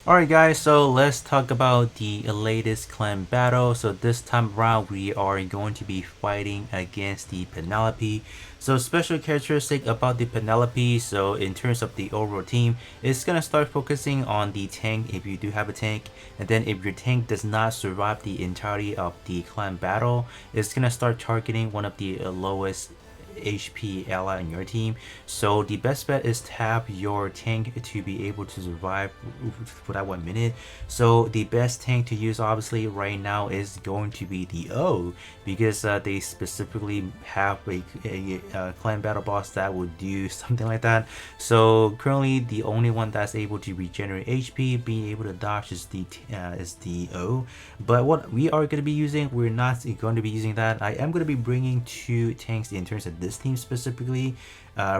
Alright guys, so let's talk about the latest clan battle. So this time around we are going to be fighting against the Penelope. So special characteristic about the Penelope, so in terms of the overall team, it's gonna start focusing on the tank if you do have a tank, and then if your tank does not survive the entirety of the clan battle, it's gonna start targeting one of the lowest HP ally in your team. So the best bet is to have your tank to be able to survive for that 1 minute. So the best tank to use obviously right now is going to be the O, because they specifically have a clan battle boss that would do something like that. So currently the only one that's able to regenerate HP, being able to dodge, is the O. But what we are going to be using, we're not going to be using that. I am going to be bringing two tanks in terms of this team specifically.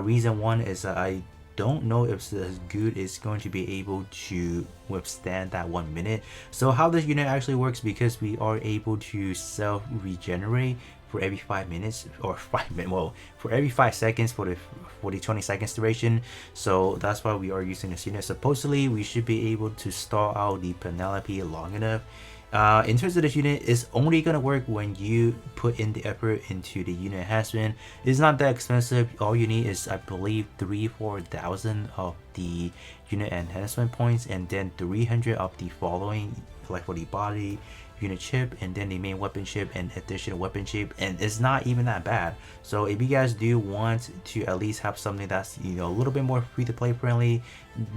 Reason one is I don't know if the good is going to be able to withstand that 1 minute. So how this unit actually works, because we are able to self regenerate for every 5 minutes, or 5 minutes, well, for every 5 seconds for the 20 seconds duration. So that's why we are using this unit. Supposedly we should be able to stall out the Penelope long enough. In terms of this unit, it's only gonna work when you put in the effort into the unit enhancement. It's not that expensive. All you need is, I believe, 3,000-4,000 of the unit enhancement points, and then 300 of the following, like for the body unit chip, and then the main weapon chip and additional weapon chip, and it's not even that bad. So if you guys do want to at least have something that's, you know, a little bit more free to play friendly,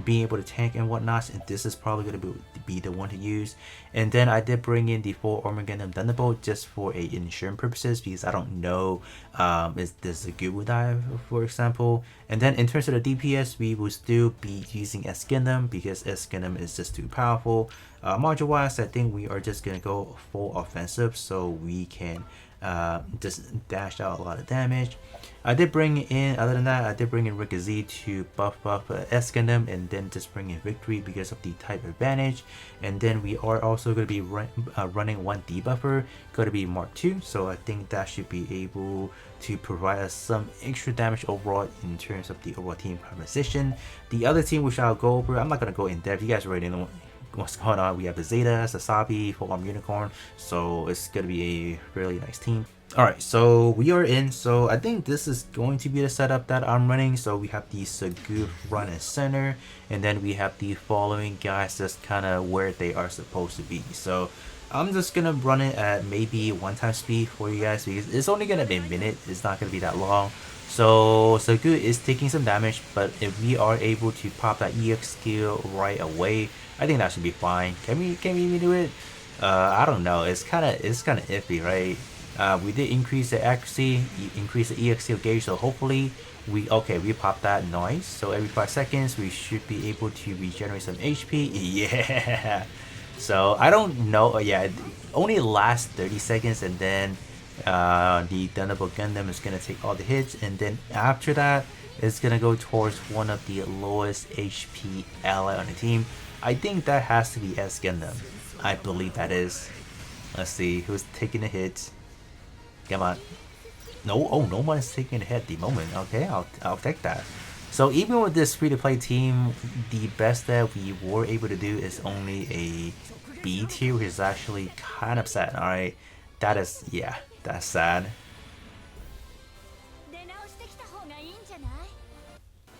being able to tank and whatnot, this is probably going to be the one to use. And then I did bring in the full armor Gundam Thunderbolt just for insurance purposes, because I don't know is this a good would die, for example. And then in terms of the DPS, we will still be using S Gundam, because S Gundam is just too powerful. Module wise, I think we are just gonna go full offensive, so we can just dash out a lot of damage. I did bring in, other than that, I did bring in Ricochet to buff S Gundam, and then just bring in Victory because of the type advantage. And then we are also going to be running one debuffer, going to be Mark II, so I think that should be able to provide us some extra damage overall in terms of the overall team composition. The other team which I'll go over, I'm not going to go in depth, you guys already know what's going on. We have the Zeta, Sasabi, Full Arm Unicorn, so it's going to be a really nice team. Alright, so we are in. So I think this is going to be the setup that I'm running. So we have the Sagu front and center, and then we have the following guys just kind of where they are supposed to be. So I'm just gonna run it at maybe 1x speed for you guys, because it's only gonna be a minute, it's not gonna be that long. So Sagu is taking some damage, but if we are able to pop that EX skill right away, I think that should be fine. Can we even do it? I don't know. It's kind of iffy, right? We did increase the accuracy, increase the EX skill gauge, so hopefully we popped that. Nice. So every 5 seconds we should be able to regenerate some HP. Yeah. So I don't know. Yeah, it only lasts 30 seconds, and then the Thunderbolt Gundam is gonna take all the hits, and then after that it's gonna go towards one of the lowest HP ally on the team. I think that has to be S Gundam. I believe that is. Let's see who's taking the hits. Come on. No, oh, no one is taking the hit at the moment. Okay, I'll take that. So even with this free-to-play team, the best that we were able to do is only a B tier, which is actually kind of sad. Alright, that is, yeah, that's sad.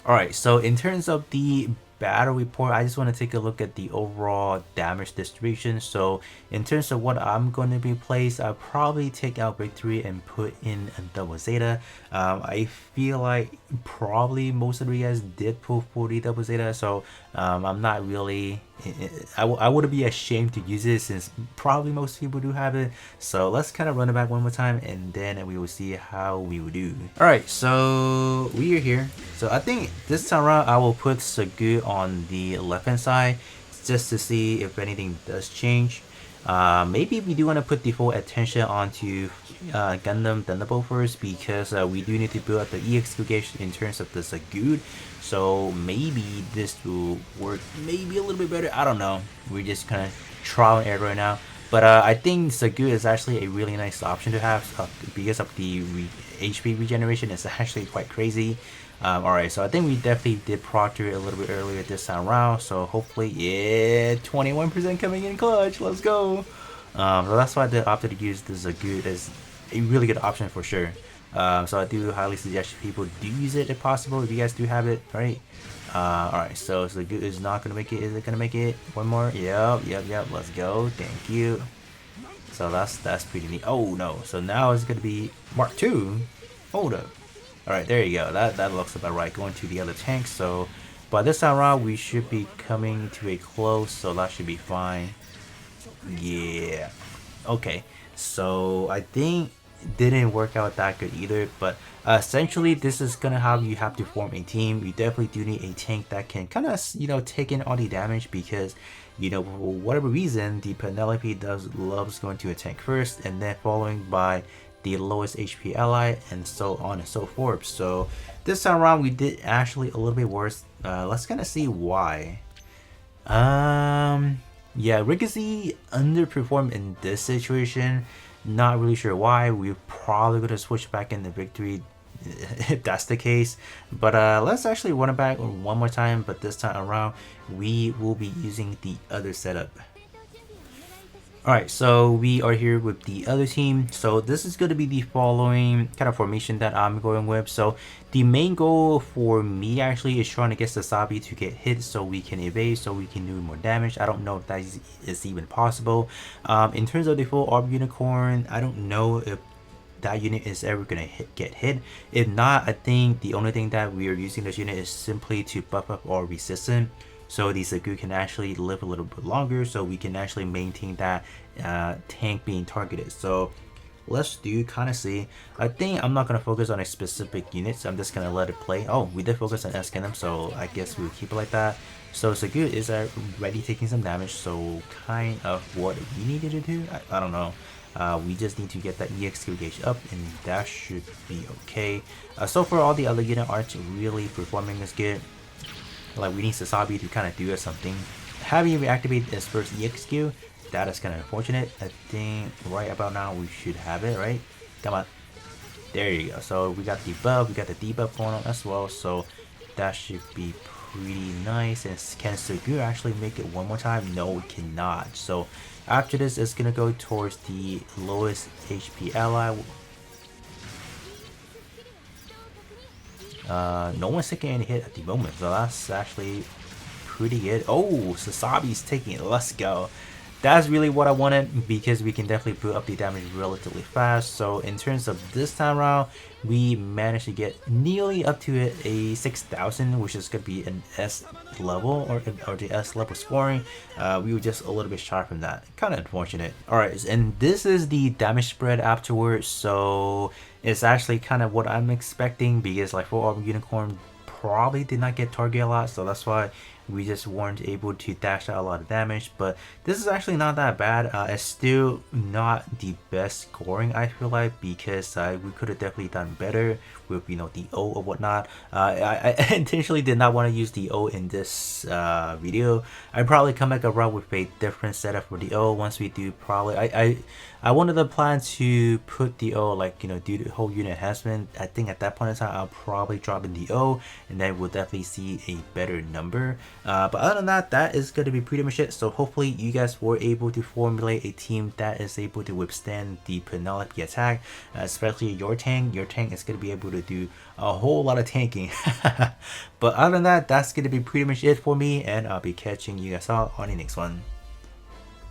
Alright, so in terms of the battle report, I just want to take a look at the overall damage distribution. So in terms of what I'm going to be placed, I'll probably take out Victory and put in a double Zeta. I feel like probably most of you guys did pull 40 double Zeta, so I'm not really, I wouldn't be ashamed to use it, since probably most people do have it. So let's kind of run it back one more time, and then we will see how we will do. Alright, so we are here. So I think this time around I will put Sagu on the left hand side, just to see if anything does change. Maybe we do want to put the full attention onto Gundam Thunderbolt first, because we do need to build up the EX gauge in terms of the Sagu. So maybe this will work maybe a little bit better. I don't know. We're just kind of trial and error right now. But I think Sagu is actually a really nice option to have, because of the HP regeneration is actually quite crazy. Alright, so I think we definitely did proctor it a little bit earlier this time around. So hopefully, yeah, 21% coming in clutch. Let's go. So that's why I opted to use the Zagoot as a really good option for sure. So I do highly suggest people do use it if possible, if you guys do have it, right? Alright, so Zagoot is not gonna make it. Is it gonna make it? One more? Yep. Let's go. Thank you. So that's pretty neat. Oh no, so now it's gonna be Mark 2. Hold up. Alright, there you go. That looks about right. Going to the other tank. So by this time around, we should be coming to a close, so that should be fine. Yeah. Okay. So I think it didn't work out that good either, but essentially this is gonna how you have to form a team. You definitely do need a tank that can kind of, you know, take in all the damage, because, you know, for whatever reason, the Penelope loves going to a tank first, and then following by the lowest HP ally, and so on and so forth. So this time around we did actually a little bit worse. Let's kind of see why. Yeah, Ricochet underperformed in this situation. Not really sure why. We're probably gonna switch back into victory if that's the case. But let's actually run it back one more time, but this time around we will be using the other setup. Alright, so we are here with the other team. So this is going to be the following kind of formation that I'm going with. So the main goal for me actually is trying to get Sasabi to get hit so we can evade, so we can do more damage. I don't know if that is even possible. In terms of the full Orb Unicorn, I don't know if that unit is ever gonna get hit. If not, I think the only thing that we are using this unit is simply to buff up our resistance, so the Zagoot can actually live a little bit longer, so we can actually maintain that tank being targeted. So let's do kind of see. I think I'm not going to focus on a specific unit, so I'm just going to let it play. Oh, we did focus on S-Gundam, so I guess we'll keep it like that. So Zagoot is already taking some damage, so kind of what we needed to do, I don't know. We just need to get that EXQ gauge up, and that should be okay. So far all the other unit aren't really performing as good. Like, we need Sasabi to kind of do something. Having reactivate his first EXQ, that is kind of unfortunate. I think right about now we should have it, right? Come on. There you go. So we got the buff, we got the debuff going on as well. So that should be pretty nice. And can Zagoot actually make it one more time? No, it cannot. So after this, it's going to go towards the lowest HP ally. No one's taking any hit at the moment, so that's actually pretty good. Oh, Sasabi's taking it. Let's go. That's really what I wanted, because we can definitely put up the damage relatively fast. So in terms of this time around, we managed to get nearly up to a 6,000, which is going to be an S level, or the S level scoring. We were just a little bit shy from that. Kind of unfortunate. Alright, and this is the damage spread afterwards. So it's actually kind of what I'm expecting, because like for Orb Unicorn probably did not get target a lot, so that's why we just weren't able to dash out a lot of damage. But this is actually not that bad. It's still not the best scoring, I feel like, because we could have definitely done better with, you know, the O or whatnot. I intentionally did not want to use the O in this video. I probably come back around with a different setup for the O once we do. Probably I wanted the plan to put the O, like, you know, do the whole unit enhancement. I think at that point in time I'll probably drop in the O, and then we'll definitely see a better number. But other than that, that is going to be pretty much it. So hopefully you guys were able to formulate a team that is able to withstand the Penelope attack, especially your tank. Your tank is going to be able to do a whole lot of tanking. But other than that, that's going to be pretty much it for me, and I'll be catching you guys out on the next one.